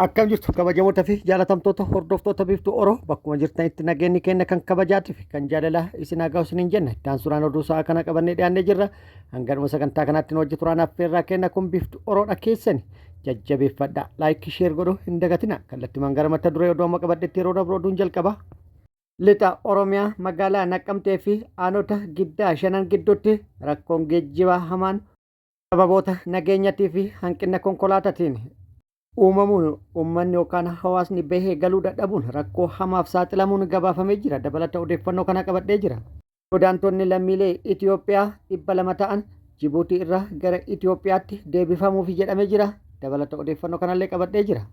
Akkam jirtu kabajamoota fi jaalatamtoota hordoftoota biiftuu Oroo bakkuma jirtanitti nageenyi keenya kan kabajaatii fi kan jaalalaa isin haa ga'u isiniin jenna. Iddaan suuraan oduu sa'aa kana qabannee dhiyaannee jirra. Hanganuma sagantaa kanaatti hojii turaan affeerraa kenna kun biiftuu Oroodha keessani. Jajjabeeffadhaa laayikii sheer godhuu hin dagatina. Kallattiimaan gara mata duree oduu amma qabadhetti yeroo dabru oduun jalqaba. Lixa Oromiyaa magaalaa Naqqamtee fi aanota giddaa shanan gidduutti rakkoon geejjibaa hamaan sababoota nageenyatii fi hanqina konkolaataatiin uumamuun uummanni yookaan hawaasni bahee galuu dadhabuun rakkoo hamaaf saaxilamuun gabaafamee jira. Dabalata odeeffannoo kana qabadhee jira. Godaantonni lammiilee Itoophiyaa 200 ta'an Jibuutii irraa gara Itoophiyaatti deebifamuuf jedhamee jira. Dabalata odeeffannoo kanallee qabadhee jira.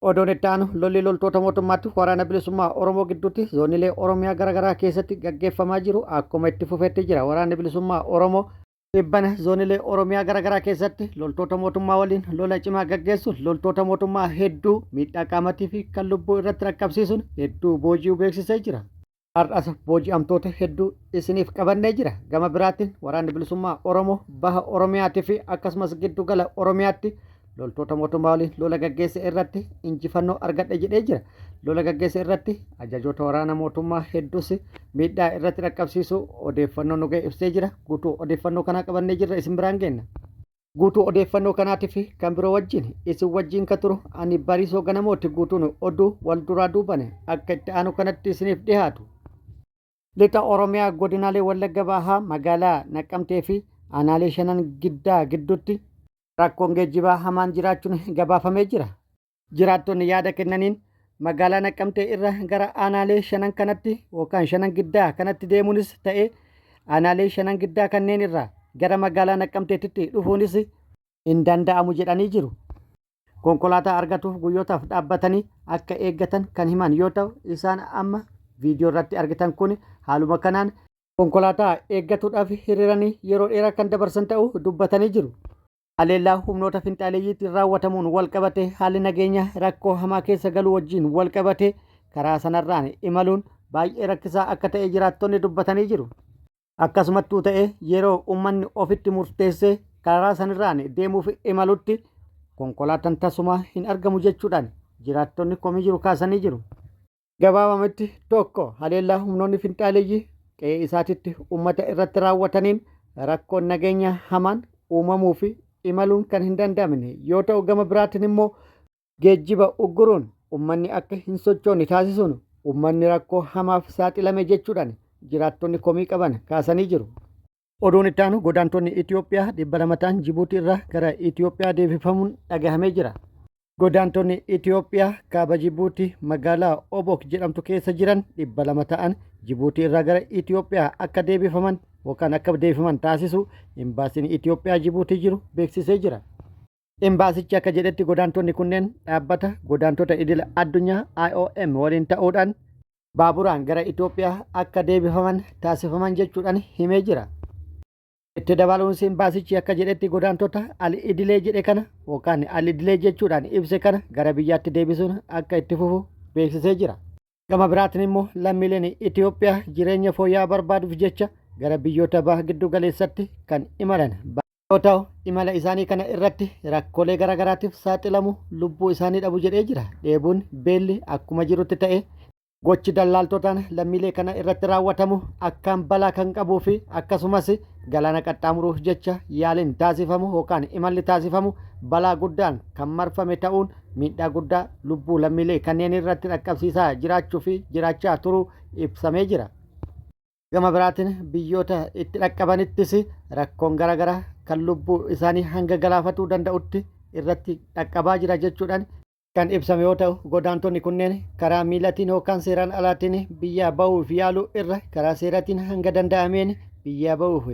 Odoon itti aanu lolli loltoota mootummaatti waraana bilisummaa Oromoo gidduutti zoonilee Oromiyaa garaagaraa keessatti gaggeeffamaa jiru akkuma itti fufeetti jira. Waraanni bilisummaa Oromoo dhibbana zoonilee Oromiyaa garaagaraa keessatti loltoota mootummaa waliin lola cimaa gaggeessuun loltoota mootummaa hedduu miidhaa qaamatii fi kan lubbuu irratti rakkabsiisuun hedduu booji'uu beeksisee jira. Har'as booji'amtoota hedduu isiniif qabannee jira. Gama biraatiin waraanni bilisummaa Oromoo baha Oromiyaatii fi akkasumas giddugala Oromiyaatti loltoota mootummaa waliin lola gaggeesse irratti injifannoo argadhe jedhee jira. Lola gaggeesse irratti ajajoota waraana mootummaa hedduus miidhaa irratti rakkabsiisuu odeeffannoo nu ga'e ibsee jira. Guutuu odeeffannoo kanaa qabannee jirra isin biraan geenna. Guutuu odeeffannoo kanaatii fi kan biroo wajjin isin wajjin ka turu ani Bariisoo Ganamooti. Guutuun oduu wal duraa duubane akka itti aanu kanatti isiniif dhiyaatu. Lixa Oromiyaa godinaalee Wallagga Bahaa magaalaa Naqqamtee fi aanaalee shanan giddaa gidduutti rakkoon geejjibaa hamaan jiraachuun gabaafamee jira. Jiraattonni yaada kennaniin magaalaa Naqqamtee irra gara aanaalee shanan kanatti yookaan shanan giddaa kanatti deemuunis ta'ee aanaalee shanan giddaa kanneen irraa gara magaalaa Naqqamteetti dhufuunis hin danda'amu jedhanii jiru. Konkolaataa argatuuf guyyootaaf dhaabbatanii akka eeggatan kan himan yoo ta'u isaan amma viidiyoo irratti argitan kun haaluma kanaan konkolaataa eeggatuudhaaf hiriiranii yeroo dheeraa kan dabarsan ta'uu dubbatanii jiru. Haleellaa humnoota finxaaleeyyiitiin raawwatamuun wal qabate haalli nageenya rakkoo hamaa keessa galuu wajjin wal qabate karaa sanarraan imaluun baay'ee rakkisaa akka ta'e jiraattonni dubbatanii jiru. Akkasumattuu ta'e yeroo uummanni ofitti murteessee karaa sanarraan deemuuf imalutti konkolaataan tasumaa hin argamu jechuudhaan jiraattonni komii jiru kaasanii jiru. Gabaabamatti tokko haleellaa humnoonni finxaaleeyyii qe'ee isaatitti uummata irratti raawwataniin rakkoon nageenya hamaan uumamuu fi imaluun kan hin danda'amne yoo ta'u gama biraatiin immoo geejjiba ugguruun uummanni akka hin sochoone taasisuun uummanni rakkoo hamaaf saaxilame jechuudhaan jiraattonni komii qaban kaasanii jiru. Oduun itti aanu godaantonni Itoophiyaa 200 ta'an Jibuutii irraa gara Itoophiyaa deebifamuun dhagahamee jira. Godaantonni Itoophiyaa kaaba Jibuutii magaalaa Obok jedhamtu keessa jiran 200 ta'an Jibuutii irraa gara Itoophiyaa akka deebifaman yookaan akka deebifaman taasisu imbaasiin Itoophiyaa Jibuutii jiru beeksisee jira. Imbaasichi akka jedhetti godaantonni kunneen dhaabbata godaantota idila addunyaa IOM waliin ta'uudhaan baaburaan gara Itoophiyaa akka deebifaman taasifaman jechuudhaan himee jira. Itti dabaluunis imbaasichi akka jedhetti godaantota al-idilee jedhe kana yookaan al-idilee jechuudhaan ibse kana gara biyyaatti deebisuun akka itti fufu beeksisee jira. Gama biraatiin immoo lammiileen Itoophiyaa jireenya fooyya'aa barbaaduuf jecha gara biyyoota baha giddu galeessatti kan imalan yoo ta'u imala isaanii kana irratti rakkoolee garaagaraatiif saaxilamu lubbuu isaanii dhabu jedhee jira. Dheebuun beelli akkuma jirutti ta'e gochi dallaaltotaan lammiilee kana irratti raawwatamu akkaan balaa kan qabuu fi akkasumas galaana qaxxaamuruuf jecha yaaliin taasifamu yookaan imalli taasifamu balaa guddaan kan marfame ta'uun miidhaa guddaa lubbuu lammiilee kanneen irratti dhaqqabsiisaa jiraachuu fi jiraachaa turuu ibsamee jira. Gama biraatiin biyyoota itti dhaqqabanittis rakkoon garaagaraa kan lubbuu isaanii hanga galaafatuu danda'utti irratti dhaqqabaa jira jechuudhaan kan ibsame yoo ta'u godaantonni kunneen karaa miilatiin yookaan seeraan alaatiin biyyaa ba'uuf yaaluu irra karaa seeratiin hanga danda'ameen biyyaa ba'uuf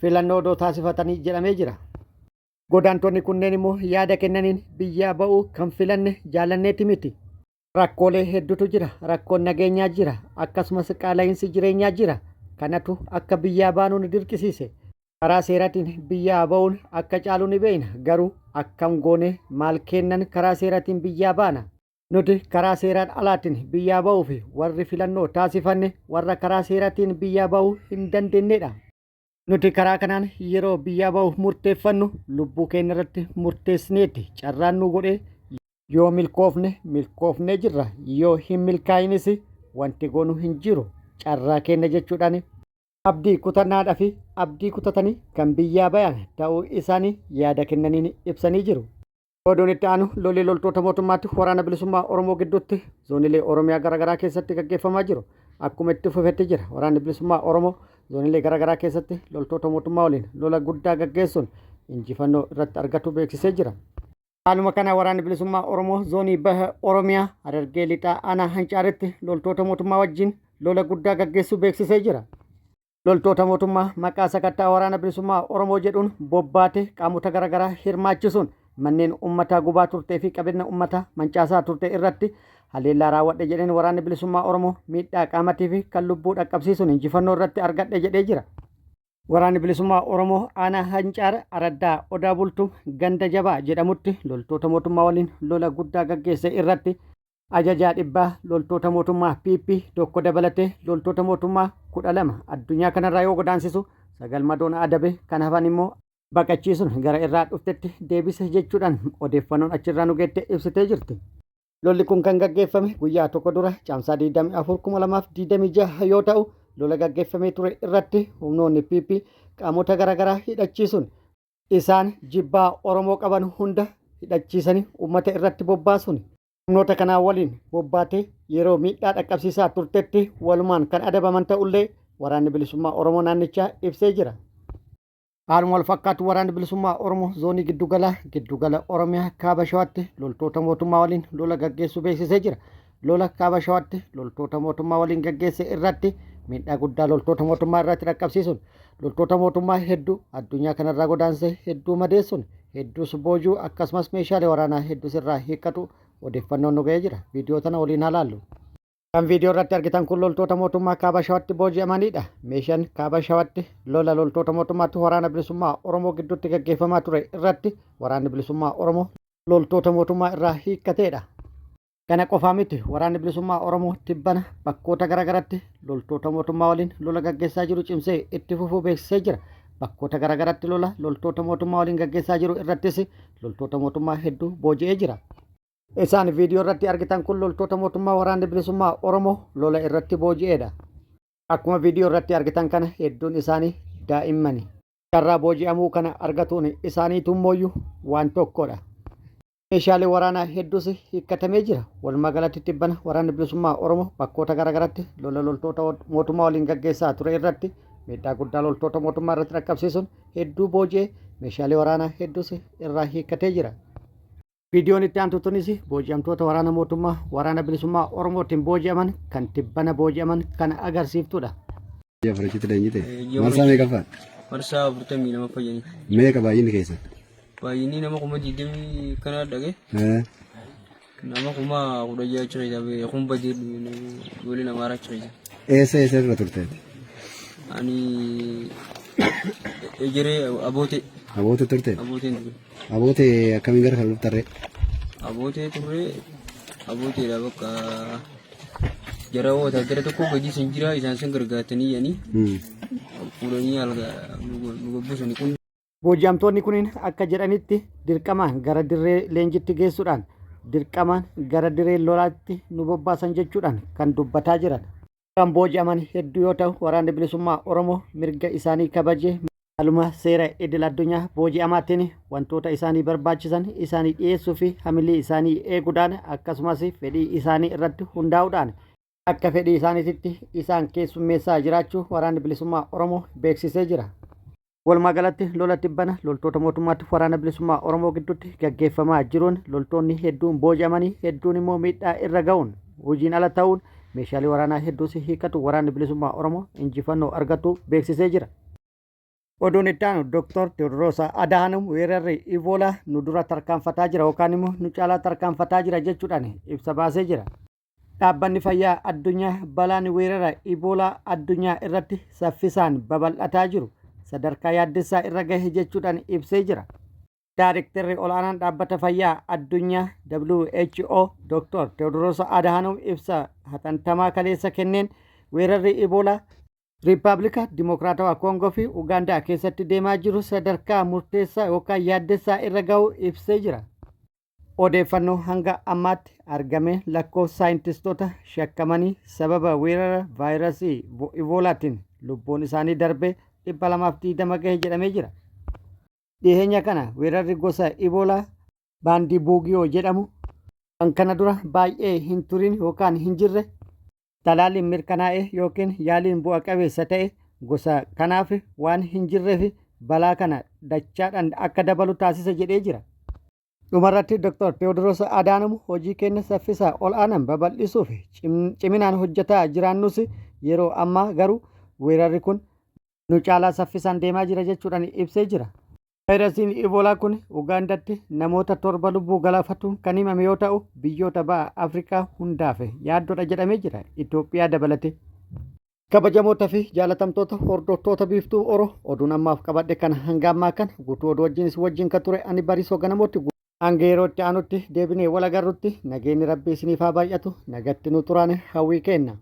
filannoo odoo taasifatanii jedhamee jira. Godaantonni kunneen immoo yaada kennaniin biyyaa ba'uu kan filanne jaalanneeti miti. Rakkoolee hedduutu jira. Rakkoon nageenyaa jira. Akkasumas qaala'insi jireenyaa jira. Kanatu akka biyyaa baanuu nu dirqisiise. Karaa seeraatiin biyyaa ba'uun akka caalu ni beekna. Garuu akkam goone maal kennan karaa seeraatiin biyyaa baana. Nuti karaa seeraan alaatiin biyyaa ba'uu fi warri filannoo taasifanne warra karaa seeraatiin biyyaa ba'uu hin dandeenyedha. Nuti karaa kanaan yeroo biyyaa ba'uuf murteeffannu lubbuu keenya irratti murteessineeti carraan nu godhee Yoo milkoofne jirra yoo hin milkaa'inis wanti goonu hin jiru carraa kenna jechuudhaan abdii kutannaadhaa fi abdii kutatanii kan biyyaa bayan ta'uu isaanii yaada kennaniin ibsanii jiru. Oduun itti aanu lolli loltoota mootummaatti waraana bilisummaa Oromoo gidduutti zoonilee Oromiyaa garaagaraa keessatti gaggeeffamaa jiru. Akkuma itti fufetti jira waraanni bilisummaa Oromoo zoonilee garaagaraa keessatti loltoota mootummaa waliin lola guddaa gaggeessuun injifannoo irratti argatu beeksisee jira. Haaluma kana waraanni bilisummaa Oromoo zoonii baha Oromiyaa Harargee lixaa aanaa Hancaaretti loltoota mootummaa wajjin lola guddaa gaggeessuu beeksisee jira. Loltoota mootummaa maqaa sakattaa waraana bilisummaa Oromoo jedhuun bobbaatee qaamota garaagaraa hirmaachisuun manneen uummataa gubaa turtee fi qabeenya uummataa mancaasaa turte irratti haleellaa raawwadhe jedheen waraanni bilisummaa Oromoo miidhaa qaamatii fi kan lubbuu dhaqqabsiisuun injifannoo irratti argadhe jedhee jira. Waraanni bilisummaa Oromoo aanaa Hancaar Araddaa Odaa Bultuu Ganda Jabaa jedhamutti loltoota mootummaa waliin lola guddaa gaggeesse irratti ajajaa dhibbaa loltoota mootummaa PP tokko dabalatee loltoota mootummaa 12 addunyaa kanarraa yoo godaansisu 9 madoon adabe kan hafan immoo baqachiisuun gara irraa dhuftetti deebise jechuudhaan odeeffannoon achirraa nu geette ibsitee jirti. Lolli kun kan gaggeeffame guyyaa tokko dura caamsaa 24/2026 yoo ta'u lola gaggeeffamee ture irratti humnoonni PP qaamota garaagaraa hidhachiisuun isaan jibbaa Oromoo qaban hunda hidhachiisanii uummata irratti bobbaasuun humnoota kanaa waliin bobbaatee yeroo miidhaa dhaqqabsiisaa turtetti walumaan kan adabaman ta'ullee waraanni bilisummaa Oromoo naannichaa ibsee jira. Haaluma wal fakkaatu waraanni bilisummaa Oromoo zoonii giddugala Oromiyaa kaaba shawaatti loltoota mootummaa waliin lola gaggeessuu beeksisee jira. Lola kaaba shawaatti loltoota mootummaa waliin gaggeesse irratti miidhaa guddaa loltoota mootummaa irratti dhaqqabsiisuun loltoota mootummaa hedduu addunyaa kanarraa godaansee hedduu madeessuun hedduus boojuu akkasumas meeshaalee waraanaa hedduus irraa hiikkatu odeeffannoon nu ga'ee jira. Viidiyoo tana waliin haa laallu. Kan viidiyoo irratti argitan kun loltoota mootummaa kaaba shawaatti booji'amanidha. Meeshaan kaaba shawaatti lola loltoota mootummaatti waraana bilisummaa Oromoo gidduutti gaggeeffamaa ture irratti waraanni bilisummaa Oromoo loltoota mootummaa irraa hiikkateedha. Kana qofaa miti waraanni bilisummaa Oromoo tibbana bakkoota garaagaraatti loltoota mootummaa waliin lola gaggeessaa jiru cimsee itti fufuu beeksisee jira. Bakkoota garaagaraatti lola loltoota mootummaa waliin gaggeessaa jiru irrattis loltoota mootummaa hedduu booji'ee jira. Isaan viidiyoo irratti argitan kun loltoota mootummaa waraanni bilisummaa Oromoo lola irratti booji'eedha. Akkuma viidiyoo irratti argitan kana hedduun isaanii daa'immani. Carraa booji'amuu kana argatuun isaaniitummoo waan tokkodha. Meeshaalee waraanaa hedduus hiikkatamee jira. Walumaa galatti tibbana waraanni bilisummaa Oromoo bakkoota garaagaraatti lola loltoota mootummaa waliin gaggeessaa ture irratti miidhaa guddaa loltoota mootummaa irratti dhaqqabsiisuun hedduu booji'ee meeshaalee waraanaa hedduus irraa hiikkatee jira. Viidiyoon itti aantu tunis booji'amtoota waraana mootummaa waraana bilisummaa Oromootiin booji'aman kan tibbana booji'aman kan agarsiiftudha. Fudhachitti leenjite marsaa meeqa fa'a? Marsaa 42 fayyani. Meeqa baay'inni keessan? Baay'inni nama 20 kana dhage. Nama 10 jira kun badii waliin amaara jira. Eessa irra turte? Ani ejere aboote. Aboote turte? Aboote. Aboote akkamiin gara kan dhuftarre? Aboote turre abooteedha bakka jara wataadara tokko gadi sin jira isaan sin gargaartanii yani fuudhanii nu gabbisanii kun. Booji'amtoonni kunniin akka jedhanitti dirqamaan gara dirree leenjitti geessuudhaan dirqamaan gara dirree lolaatti nu bobbaasan jechuudhaan kan dubbataa jiran. Kan booji'aman hedduu yoo ta'u waraanni bilisummaa Oromoo mirga isaanii kabajee haaluma seera idil addunyaa booji'amaatiin wantoota isaanii barbaachisan isaanii dhiyeessuu fi hamilee isaanii eeguudhaan akkasumas fedhii isaanii irratti hundaa'uudhaan akka fedhii isaaniitti isaan keessummeessaa jiraachuu waraanni bilisummaa Oromoo beeksisee jira. Walumaa galatti lola tibbana loltoota mootummaatti waraana bilisummaa Oromoo gidduutti gaggeeffamaa jiruun loltoonni hedduun booji'amanii hedduun immoo miidhaa irra ga'uun hojiin ala ta'uun meeshaalee waraanaa hedduus hiikkatu waraanni bilisummaa Oromoo injifannoo argatu beeksisee jira. Oduun itti aanu Dr. Tewoodiroos Adhanom weerarri Iboolaa nu dura tarkaanfataa jira yookaan immoo nu caalaa tarkaanfataa jira jechuudhaan ibsa baasee jira. Dhaabbanni fayyaa addunyaa balaan weerara Iboolaa addunyaa irratti saffisaan babal'ataa jiru sadarkaa yaaddessaa irra gahe jechuudhaan ibsee jira. Daayirektarri olaanaan dhaabbata fayyaa addunyaa WHO Dr. Tewoodiroos Adhanom ibsa hatattamaa kaleessa kenneen weerarri Iboolaa Riippaabilika Dimokiraatawaa Koongoo fi Ugaandaa keessatti deemaa jiru sadarkaa murteessaa yookaan yaaddessaa irra ga'uu ibsee jira. Odeeffannoo hanga ammaatti argame lakkoofsa saayintistoota shakkamanii sababa weerara vaayirasii iboolaatiin lubbuun isaanii darbee 220 gahe jedhamee jira. Dhiyeenya kana weerarri gosa iboolaa baandii buugiyoo jedhamu kan kana dura baay'ee hin turin yookaan hin jirre talaaliin mirkanaa'e yookiin yaaliin bu'a qabeessa ta'e gosa kanaaf waan hin jirreef balaa kana dachaadhaan akka dabalu taasisa jedhee jira. Dhumarratti Dr. Tewoodiroos Adaanoo hojii keenya saffisaa ol aanan babal'isuuf ciminaan hojjetaa jiraannus yeroo ammaa garuu weerarri kun nu caalaa saffisaan deemaa jira jechuudhaan ibsee jira. Vaayirasiin iboolaa kun Ugaandatti namoota 7 lubbuu galaafatuun kan himame yoo ta'u biyyoota ba'a Afrikaa hundaaf yaaddoodha jedhamee jira. Itoophiyaa dabalate. Kabajamoota fi jaalatamtoota hordoftoota biiftuu Oroo oduun ammaaf qabadhe kana hanga ammaa kana guutuu oduu wajjin kan ture ani Bariisoo Ganamooti. Hanga yerootti aanutti deebinee wal agarrutti nageenyi Rabbii isiniif haa baay'atu nagatti nu turaan hawwii kenna.